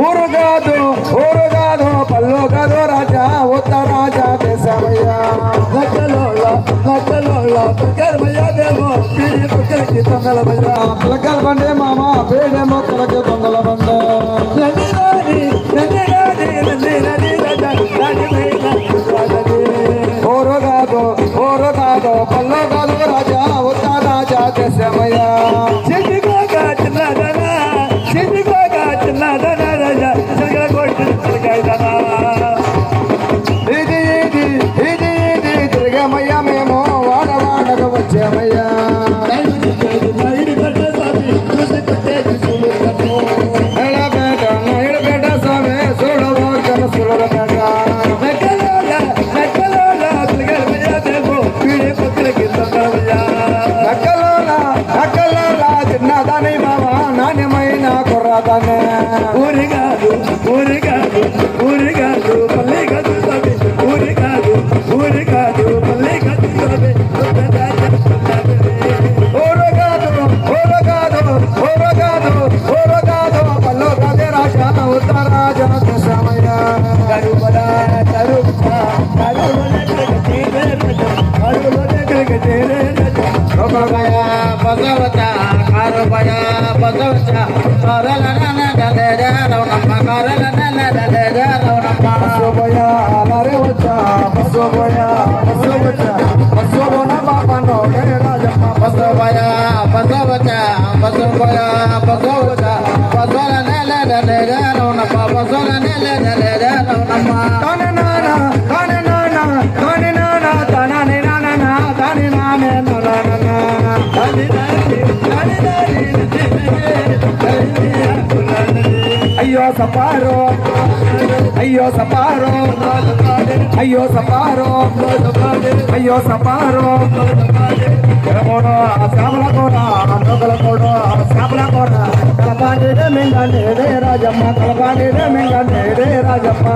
ఊరు కాదు పల్లు కాదు రాజా ఉత్త రాజా దేశమయ్యా పిల్లకల బండే మామ పేడేమో పిల్లకి దొంగల బండ ఊరు కాదు పల్లు కాదు రాజా ఉత్త రాజా దేశమయ్యా తిరిగామయ్యా మేము వాడవాడకు వచ్చామయ్యా ఎడబేట స్వామి చూడబోకన చూడబేట నక్కలోలా తిన్నదాని మామ నాణ్యమైన కుర్రాదాన్ని ఊరి కాదు పల్లి కాదు పల్లి కాదు పల్లి కాదు ఊరు కాదు పల్లు కాదే రాజా ఉత్తరాజా దశమయ్యా బసవత కారుబయ బసవత కరల రౌనమ్మ కరల రౌనమ్మ బసోబయ నరే వచ్చా బసోబయ బసోబన బాబా నోడే రాజమ్మ బసవయ బసవత బసవయ బసవత బసల రౌనమ్మ బసల రౌనమ్మ తానే నానా అయ్యో సపారో అయ్యో సపారో అయ్యో సపారో అయ్యో సపారో కూడా శ్యామల కూడా నొగల కూడా శ్యామల కూడా కలపాండి మెంగండి రాజమ్మ కలపాండి మెంగండి రాజమ్మ